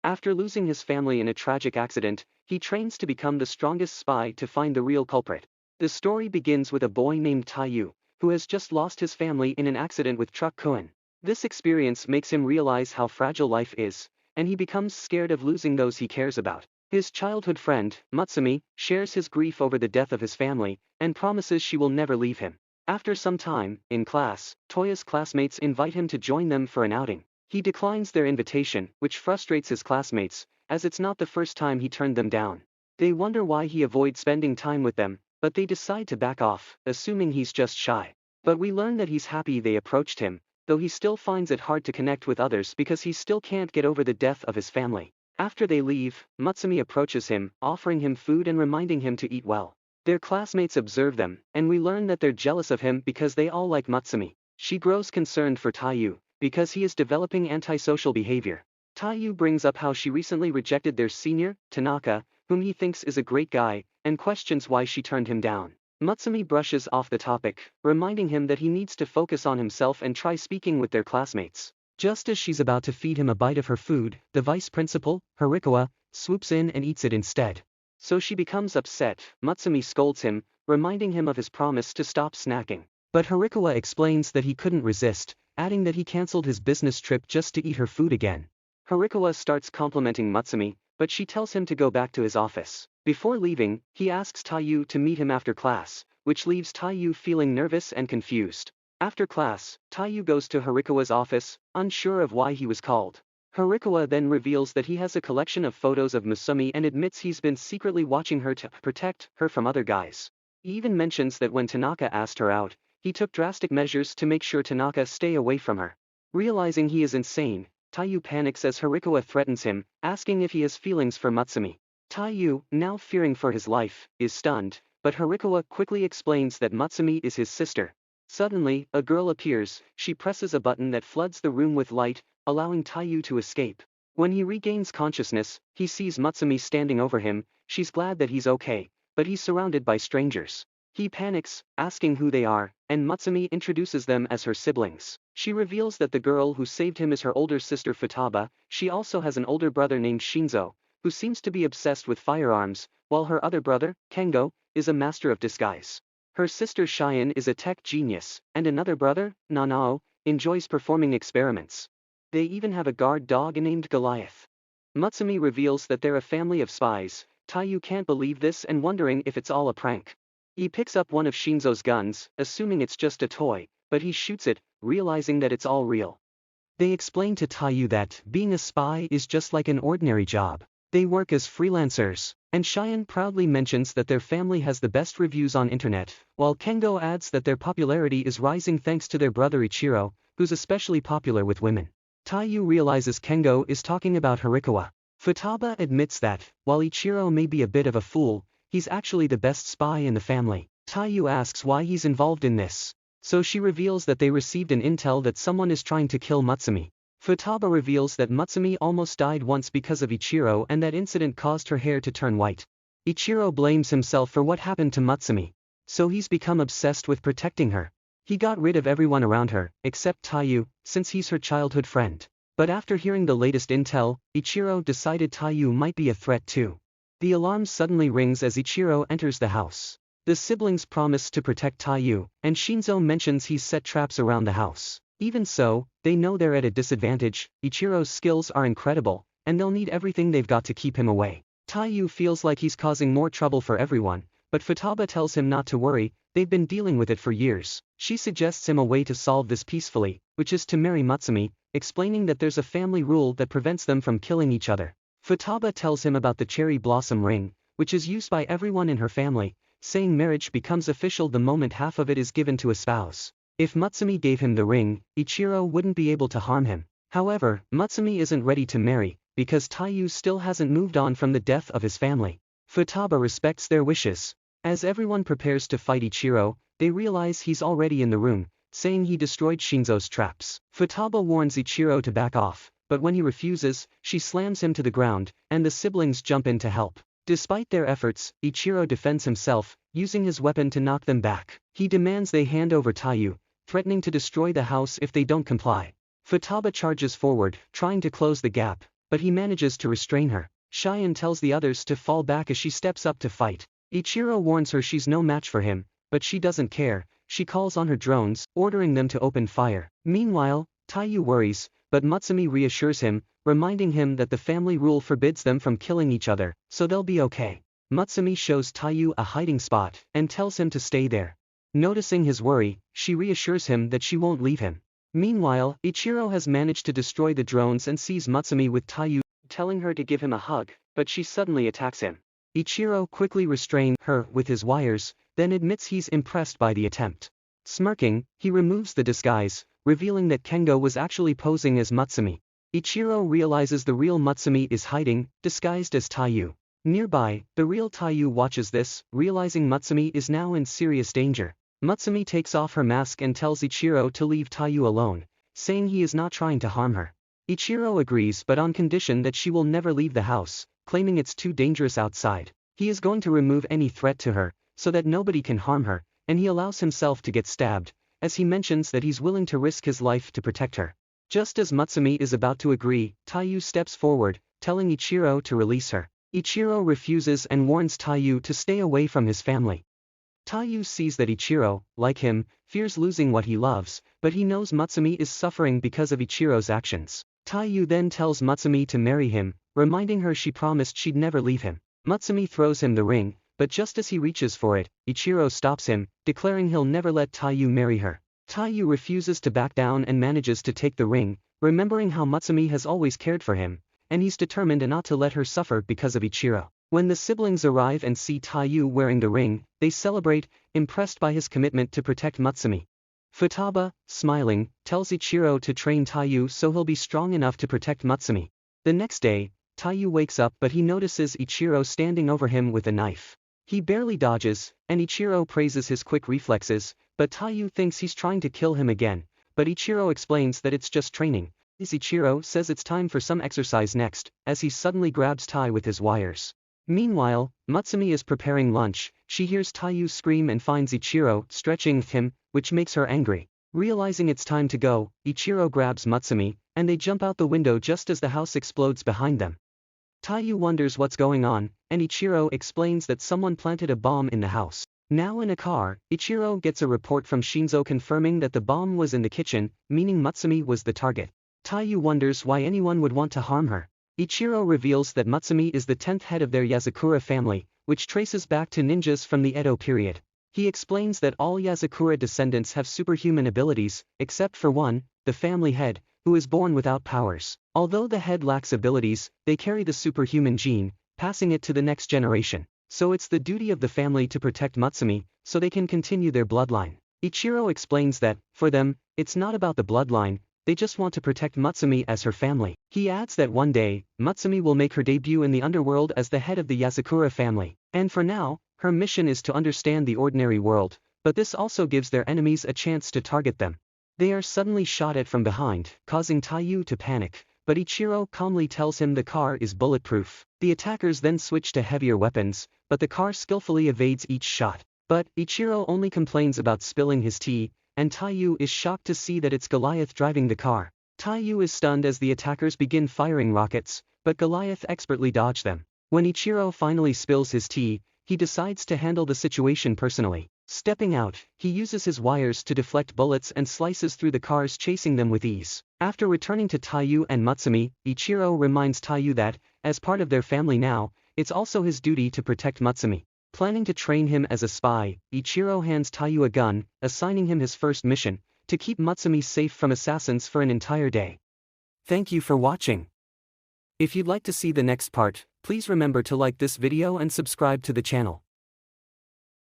After losing his family in a tragic accident, he trains to become the strongest spy to find the real culprit. The story begins with a boy named Taiyu, who has just lost his family in an accident with truck Koen. This experience makes him realize how fragile life is, and he becomes scared of losing those he cares about. His childhood friend, Mutsumi, shares his grief over the death of his family, and promises she will never leave him. After some time, in class, Toya's classmates invite him to join them for an outing. He declines their invitation, which frustrates his classmates, as it's not the first time he turned them down. They wonder why he avoids spending time with them, but they decide to back off, assuming he's just shy. But we learn that he's happy they approached him, though he still finds it hard to connect with others because he still can't get over the death of his family. After they leave, Mutsumi approaches him, offering him food and reminding him to eat well. Their classmates observe them, and we learn that they're jealous of him because they all like Mutsumi. She grows concerned for Taiyu, because he is developing antisocial behavior. Taiyu brings up how she recently rejected their senior, Tanaka, whom he thinks is a great guy, and questions why she turned him down. Mutsumi brushes off the topic, reminding him that he needs to focus on himself and try speaking with their classmates. Just as she's about to feed him a bite of her food, the vice principal, Horikawa, swoops in and eats it instead. So she becomes upset. Mutsumi scolds him, reminding him of his promise to stop snacking. But Horikawa explains that he couldn't resist, adding that he cancelled his business trip just to eat her food again. Horikawa starts complimenting Mutsumi, but she tells him to go back to his office. Before leaving, he asks Taiyu to meet him after class, which leaves Taiyu feeling nervous and confused. After class, Taiyu goes to Horikawa's office, unsure of why he was called. Horikawa then reveals that he has a collection of photos of Musumi and admits he's been secretly watching her to protect her from other guys. He even mentions that when Tanaka asked her out, he took drastic measures to make sure Tanaka stay away from her. Realizing he is insane, Taiyu panics as Horikawa threatens him, asking if he has feelings for Mutsumi. Taiyu, now fearing for his life, is stunned, but Horikawa quickly explains that Mutsumi is his sister. Suddenly, a girl appears. She presses a button that floods the room with light, allowing Taiyu to escape. When he regains consciousness, he sees Mutsumi standing over him. She's glad that he's okay, but he's surrounded by strangers. He panics, asking who they are, and Mutsumi introduces them as her siblings. She reveals that the girl who saved him is her older sister Futaba. She also has an older brother named Shinzo, who seems to be obsessed with firearms, while her other brother, Kengo, is a master of disguise. Her sister Cheyenne is a tech genius, and another brother, Nanao, enjoys performing experiments. They even have a guard dog named Goliath. Mutsumi reveals that they're a family of spies. Taiyu can't believe this and wondering if it's all a prank. He picks up one of Shinzo's guns, assuming it's just a toy, but he shoots it, realizing that it's all real. They explain to Taiyu that being a spy is just like an ordinary job. They work as freelancers, and Cheyenne proudly mentions that their family has the best reviews on internet, while Kengo adds that their popularity is rising thanks to their brother Ichiro, who's especially popular with women. Taiyu realizes Kengo is talking about Horikawa. Futaba admits that, while Ichiro may be a bit of a fool, he's actually the best spy in the family. Taiyu asks why he's involved in this. So she reveals that they received an intel that someone is trying to kill Mutsumi. Futaba reveals that Mutsumi almost died once because of Ichiro and that incident caused her hair to turn white. Ichiro blames himself for what happened to Mutsumi. So he's become obsessed with protecting her. He got rid of everyone around her, except Taiyu, since he's her childhood friend. But after hearing the latest intel, Ichiro decided Taiyu might be a threat too. The alarm suddenly rings as Ichiro enters the house. The siblings promise to protect Taiyu, and Shinzo mentions he's set traps around the house. Even so, they know they're at a disadvantage. Ichiro's skills are incredible, and they'll need everything they've got to keep him away. Taiyu feels like he's causing more trouble for everyone, but Futaba tells him not to worry, they've been dealing with it for years. She suggests him a way to solve this peacefully, which is to marry Mutsumi, explaining that there's a family rule that prevents them from killing each other. Futaba tells him about the cherry blossom ring, which is used by everyone in her family, saying marriage becomes official the moment half of it is given to a spouse. If Mutsumi gave him the ring, Ichiro wouldn't be able to harm him. However, Mutsumi isn't ready to marry, because Taiyu still hasn't moved on from the death of his family. Futaba respects their wishes. As everyone prepares to fight Ichiro, they realize he's already in the room, saying he destroyed Shinzo's traps. Futaba warns Ichiro to back off, but when he refuses, she slams him to the ground, and the siblings jump in to help. Despite their efforts, Ichiro defends himself, using his weapon to knock them back. He demands they hand over Taiyu, threatening to destroy the house if they don't comply. Futaba charges forward, trying to close the gap, but he manages to restrain her. Cheyenne tells the others to fall back as she steps up to fight. Ichiro warns her she's no match for him, but she doesn't care. She calls on her drones, ordering them to open fire. Meanwhile, Taiyu worries, but Mutsumi reassures him, reminding him that the family rule forbids them from killing each other, so they'll be okay. Mutsumi shows Taiyu a hiding spot and tells him to stay there. Noticing his worry, she reassures him that she won't leave him. Meanwhile, Ichiro has managed to destroy the drones and sees Mutsumi with Taiyu, telling her to give him a hug, but she suddenly attacks him. Ichiro quickly restrains her with his wires, then admits he's impressed by the attempt. Smirking, he removes the disguise, revealing that Kengo was actually posing as Mutsumi. Ichiro realizes the real Mutsumi is hiding, disguised as Taiyu. Nearby, the real Taiyu watches this, realizing Mutsumi is now in serious danger. Mutsumi takes off her mask and tells Ichiro to leave Taiyu alone, saying he is not trying to harm her. Ichiro agrees but on condition that she will never leave the house, claiming it's too dangerous outside. He is going to remove any threat to her, so that nobody can harm her, and he allows himself to get stabbed, as he mentions that he's willing to risk his life to protect her. Just as Mutsumi is about to agree, Taiyu steps forward, telling Ichiro to release her. Ichiro refuses and warns Taiyu to stay away from his family. Taiyu sees that Ichiro, like him, fears losing what he loves, but he knows Mutsumi is suffering because of Ichiro's actions. Taiyu then tells Mutsumi to marry him, reminding her she promised she'd never leave him. Mutsumi throws him the ring, but just as he reaches for it, Ichiro stops him, declaring he'll never let Taiyu marry her. Taiyu refuses to back down and manages to take the ring, remembering how Mutsumi has always cared for him, and he's determined not to let her suffer because of Ichiro. When the siblings arrive and see Taiyu wearing the ring, they celebrate, impressed by his commitment to protect Mutsumi. Futaba, smiling, tells Ichiro to train Taiyu so he'll be strong enough to protect Mutsumi. The next day, Taiyu wakes up but he notices Ichiro standing over him with a knife. He barely dodges, and Ichiro praises his quick reflexes, but Taiyu thinks he's trying to kill him again, but Ichiro explains that it's just training. Ichiro says it's time for some exercise next, as he suddenly grabs Tai with his wires. Meanwhile, Mutsumi is preparing lunch. She hears Taiyu scream and finds Ichiro stretching him, which makes her angry. Realizing it's time to go, Ichiro grabs Mutsumi, and they jump out the window just as the house explodes behind them. Taiyu wonders what's going on, and Ichiro explains that someone planted a bomb in the house. Now in a car, Ichiro gets a report from Shinzo confirming that the bomb was in the kitchen, meaning Mutsumi was the target. Taiyu wonders why anyone would want to harm her. Ichiro reveals that Mutsumi is the 10th head of their Yasakura family, which traces back to ninjas from the Edo period. He explains that all Yasakura descendants have superhuman abilities, except for one, the family head, who is born without powers. Although the head lacks abilities, they carry the superhuman gene, passing it to the next generation. So it's the duty of the family to protect Mutsumi, so they can continue their bloodline. Ichiro explains that, for them, it's not about the bloodline, they just want to protect Mutsumi as her family. He adds that one day, Mutsumi will make her debut in the underworld as the head of the Yasakura family. And for now, her mission is to understand the ordinary world, but this also gives their enemies a chance to target them. They are suddenly shot at from behind, causing Taiyu to panic, but Ichiro calmly tells him the car is bulletproof. The attackers then switch to heavier weapons, but the car skillfully evades each shot. But Ichiro only complains about spilling his tea, and Taiyu is shocked to see that it's Goliath driving the car. Taiyu is stunned as the attackers begin firing rockets, but Goliath expertly dodges them. When Ichiro finally spills his tea, he decides to handle the situation personally. Stepping out, he uses his wires to deflect bullets and slices through the cars chasing them with ease. After returning to Taiyu and Mutsumi, Ichiro reminds Taiyu that, as part of their family now, it's also his duty to protect Mutsumi. Planning to train him as a spy, Ichiro hands Taiyu a gun, assigning him his first mission, to keep Mutsumi safe from assassins for an entire day. Thank you for watching. If you'd like to see the next part, please remember to like this video and subscribe to the channel.